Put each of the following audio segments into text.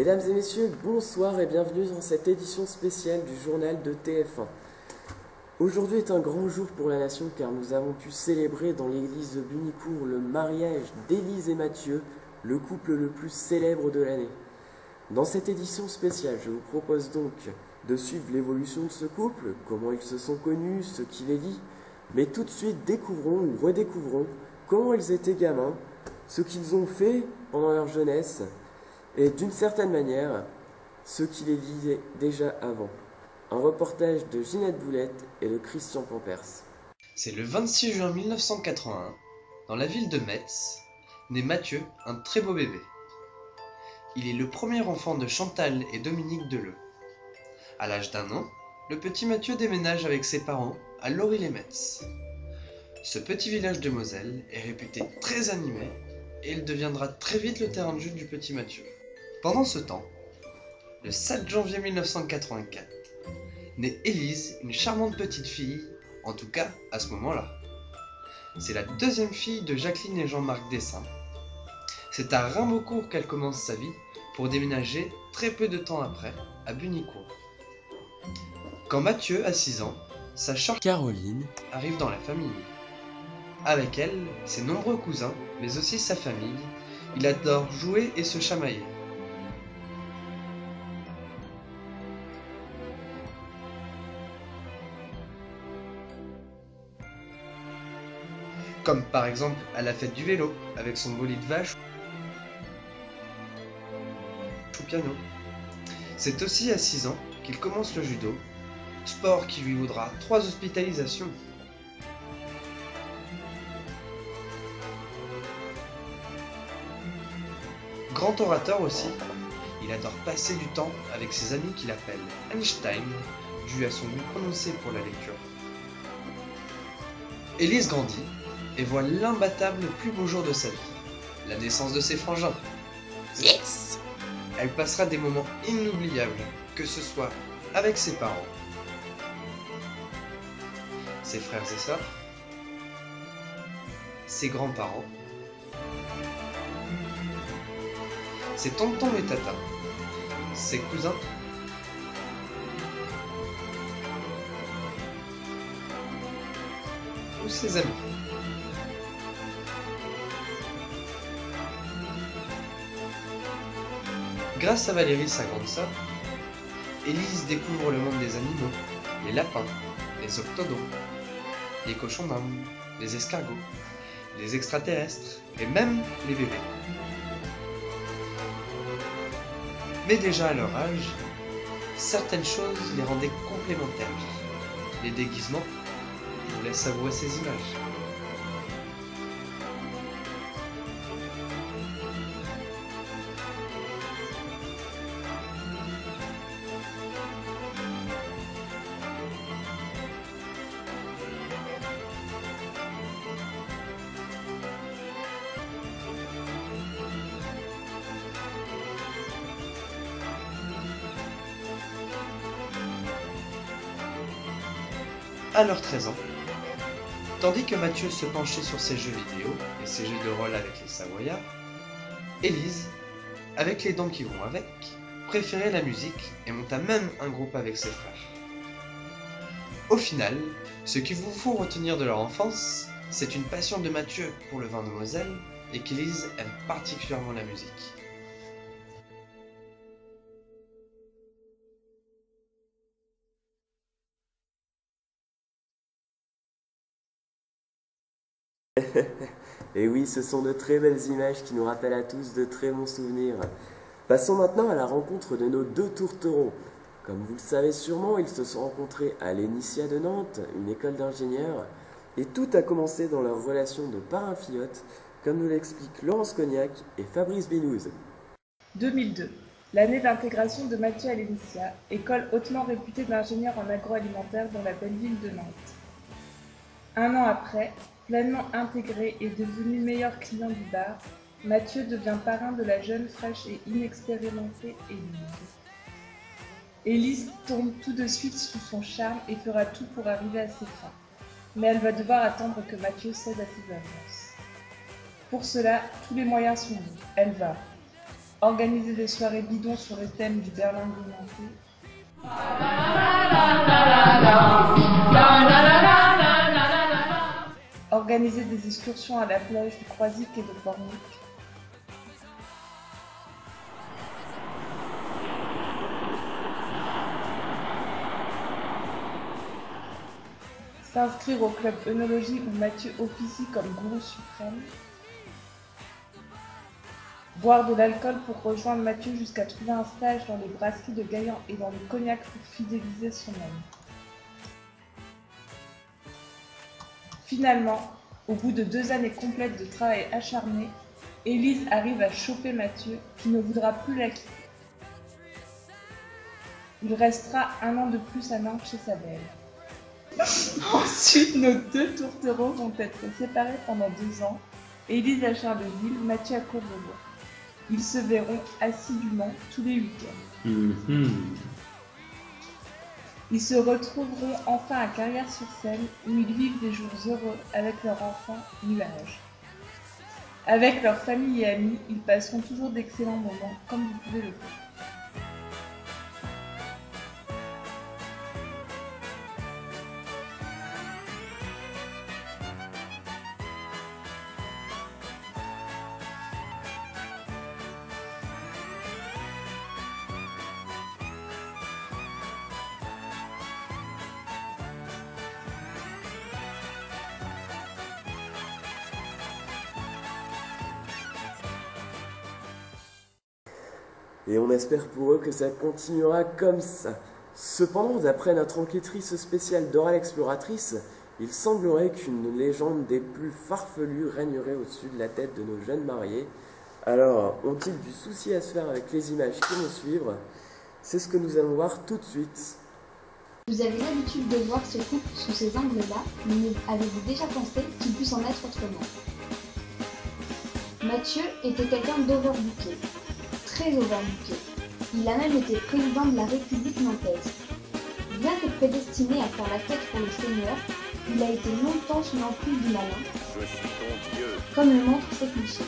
Mesdames et messieurs, bonsoir et bienvenue dans cette édition spéciale du journal de TF1. Aujourd'hui est un grand jour pour la nation car nous avons pu célébrer dans l'église de Bunicourt le mariage d'Élise et Mathieu, le couple le plus célèbre de l'année. Dans cette édition spéciale, je vous propose donc de suivre l'évolution de ce couple, comment ils se sont connus, ce qui les lie, mais tout de suite découvrons ou redécouvrons comment ils étaient gamins, ce qu'ils ont fait pendant leur jeunesse, et d'une certaine manière, ce qui les liait déjà avant. Un reportage de Ginette Boulette et de Christian Pampers. C'est le 26 juin 1981, dans la ville de Metz, naît Mathieu, un très beau bébé. Il est le premier enfant de Chantal et Dominique Deleu. À l'âge d'1 an, le petit Mathieu déménage avec ses parents à Lorry-les-Metz. Ce petit village de Moselle est réputé très animé et il deviendra très vite le terrain de jeu du petit Mathieu. Pendant ce temps, le 7 janvier 1984, naît Élise, une charmante petite fille, en tout cas à ce moment-là. C'est la deuxième fille de Jacqueline et Jean-Marc Dessin. C'est à Rimbaudcourt qu'elle commence sa vie pour déménager très peu de temps après à Bunicourt. Quand Mathieu a 6 ans, sa sœur Caroline arrive dans la famille. Avec elle, ses nombreux cousins, mais aussi sa famille, il adore jouer et se chamailler. Comme par exemple à la fête du vélo, avec son bolide vache ou piano. C'est aussi à 6 ans qu'il commence le judo, sport qui lui vaudra 3 hospitalisations. Grand orateur aussi, il adore passer du temps avec ses amis qu'il appelle Einstein, dû à son goût prononcé pour la lecture. Élise grandit et voit l'imbattable plus beau jour de sa vie, la naissance de ses frangins. Yes! Elle passera des moments inoubliables, que ce soit avec ses parents, ses frères et sœurs, ses grands-parents, ses tontons et tatas, ses cousins, ou ses amis. Grâce à Valérie, sa grande sœur, Élise découvre le monde des animaux, les lapins, les octodons, les cochons d'Inde, les escargots, les extraterrestres et même les bébés. Mais déjà à leur âge, certaines choses les rendaient complémentaires. Les déguisements nous laissent savourer ces images. À leurs 13 ans, tandis que Mathieu se penchait sur ses jeux vidéo et ses jeux de rôle avec les Savoyards, Élise, avec les dons qui vont avec, préférait la musique et monta même un groupe avec ses frères. Au final, ce qu'il vous faut retenir de leur enfance, c'est une passion de Mathieu pour le vin de Moselle et qu'Élise aime particulièrement la musique. Et oui, ce sont de très belles images qui nous rappellent à tous de très bons souvenirs. Passons maintenant à la rencontre de nos deux tourtereaux. Comme vous le savez sûrement, ils se sont rencontrés à l'Initia de Nantes, une école d'ingénieurs, et tout a commencé dans leur relation de parrain-filleute, comme nous l'expliquent Laurence Cognac et Fabrice Binouze. 2002, l'année d'intégration de Mathieu à l'Initia, école hautement réputée d'ingénieurs en agroalimentaire dans la belle ville de Nantes. 1 an après, pleinement intégré et devenu meilleur client du bar, Mathieu devient parrain de la jeune, fraîche et inexpérimentée Élise. Élise tombe tout de suite sous son charme et fera tout pour arriver à ses fins. Mais elle va devoir attendre que Mathieu cède à ses avances. Pour cela, tous les moyens sont bons. Elle va organiser des soirées bidons sur le thème du Berlin augmenté, organiser des excursions à la plage de Croisic et de Pornic, s'inscrire au club œnologie où Mathieu officie comme gourou suprême, boire de l'alcool pour rejoindre Mathieu jusqu'à trouver un stage dans les brasseries de Gaillan et dans le cognac pour fidéliser son homme. Finalement, au bout de 2 années complètes de travail acharné, Élise arrive à choper Mathieu qui ne voudra plus la quitter. Il restera 1 an de plus à Nantes chez sa belle. Ensuite, nos 2 tourtereaux vont être séparés pendant 2 ans, Élise à Charleville, Mathieu à Courbevoie. Ils se verront assidûment tous les week-ends. Ils se retrouveront enfin à Carrière-sur-Seine où ils vivent des jours heureux avec leur enfant Nuage. Avec leur famille et amis, ils passeront toujours d'excellents moments comme vous pouvez le voir. Et on espère pour eux que ça continuera comme ça. Cependant, d'après notre enquêtrice spéciale Dora l'exploratrice, il semblerait qu'une légende des plus farfelues régnerait au-dessus de la tête de nos jeunes mariés. Alors, ont-ils du souci à se faire avec les images qui vont suivre? C'est ce que nous allons voir tout de suite. Vous avez l'habitude de voir ce couple sous ces angles-là, mais avez-vous déjà pensé qu'il puisse en être autrement? Mathieu était quelqu'un d'overbooké, très overbooké. Il a même été président de la République nantaise. Bien que prédestiné à faire la fête pour le Seigneur, il a été longtemps sous l'emprise du malin, comme le montrent ses clichés.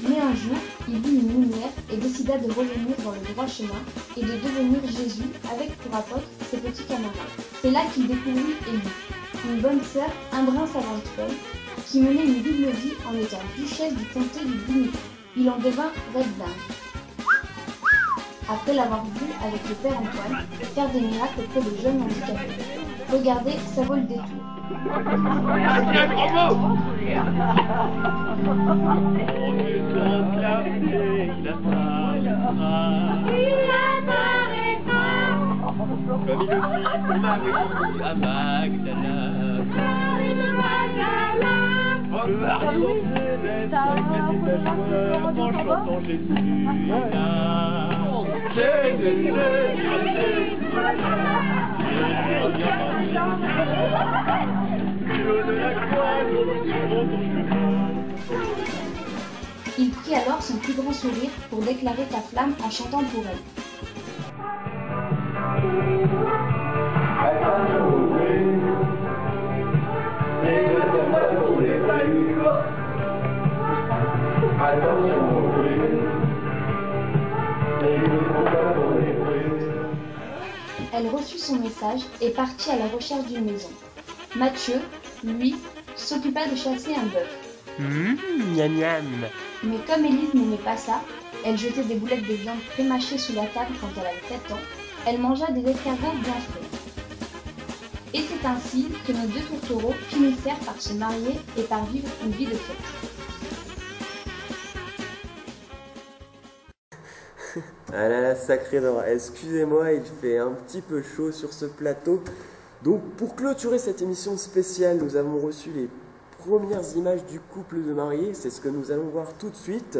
Mais un jour, il vit une lumière et décida de revenir dans le droit chemin et de devenir Jésus avec pour apôtre ses petits camarades. C'est là qu'il découvrit Élie, une bonne sœur un brin savante qui menait une double vie en étant duchesse du comté du Bunic. Il en devint red dingue. Après l'avoir vu avec le père Antoine faire des miracles auprès de jeunes handicapés. Regardez, ça vaut le détour. Il prit alors son plus grand sourire pour déclarer sa flamme en chantant pour elle. Elle reçut son message et partit à la recherche d'une maison. Mathieu, lui, s'occupa de chasser un bœuf. Miam miam. Mais comme Élise n'aimait pas ça, elle jetait des boulettes de viande prémâchées sous la table quand elle avait 7 ans. Elle mangea des escargots bien frais. Et c'est ainsi que nos 2 tourtereaux finissèrent par se marier et par vivre une vie de fête. Ah là là, sacré Dora, excusez-moi, il fait un petit peu chaud sur ce plateau. Donc pour clôturer cette émission spéciale, nous avons reçu les premières images du couple de mariés. C'est ce que nous allons voir tout de suite.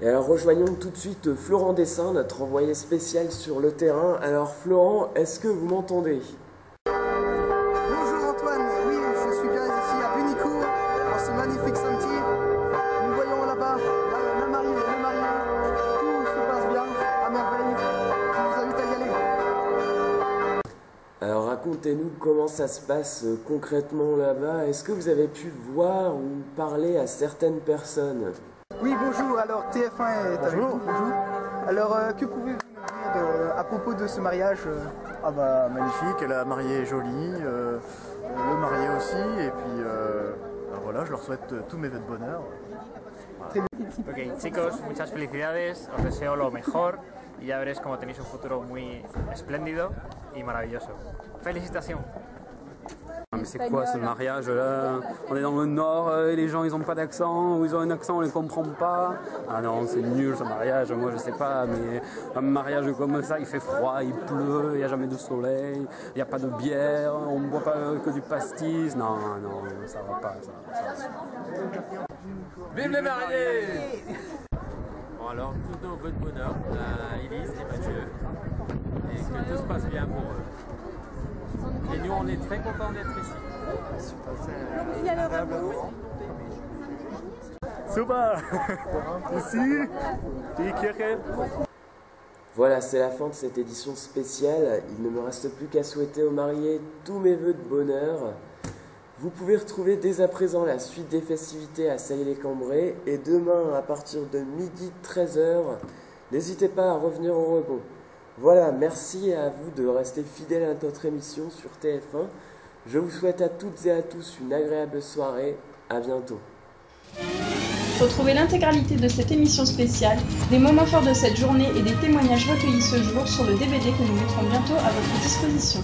Et alors rejoignons tout de suite Florent Dessin, notre envoyé spécial sur le terrain. Alors Florent, est-ce que vous m'entendez? Bonjour Antoine, oui, je racontez-nous comment ça se passe concrètement là-bas. Est-ce que vous avez pu voir ou parler à certaines personnes? Oui, bonjour, alors TF1 est avec vous. Bonjour. Alors, que pouvez-vous nous dire à propos de ce mariage? Ah bah magnifique, la mariée est jolie, le marié aussi, et puis bah voilà, je leur souhaite tous mes vœux de bonheur. Ok, chicos, muchas felicidades, os deseo lo mejor y ya veréis cómo tenéis un futuro muy espléndido y maravilloso. ¡Felicitaciones! Mais c'est quoi ce mariage là? On est dans le nord et les gens ils ont pas d'accent, ou ils ont un accent on les comprend pas. Ah non, c'est nul ce mariage, moi je sais pas, mais un mariage comme ça il fait froid, il pleut, il n'y a jamais de soleil, il n'y a pas de bière, on ne boit pas que du pastis. Non, non, ça va pas. Ça. Vive les mariés! Bon alors, tous nos vœux de bonheur à Élise et Mathieu, et que tout se passe bien pour eux. Et nous, on est très contents d'être ici. Super! Ici, die Kirche. Voilà, c'est la fin de cette édition spéciale. Il ne me reste plus qu'à souhaiter aux mariés tous mes vœux de bonheur. Vous pouvez retrouver dès à présent la suite des festivités à Sailly-les-Cambrai et demain à partir de midi 13h, n'hésitez pas à revenir au rebond. Voilà, merci à vous de rester fidèles à notre émission sur TF1. Je vous souhaite à toutes et à tous une agréable soirée. À bientôt. Retrouvez l'intégralité de cette émission spéciale, des moments forts de cette journée et des témoignages recueillis ce jour sur le DVD que nous mettrons bientôt à votre disposition.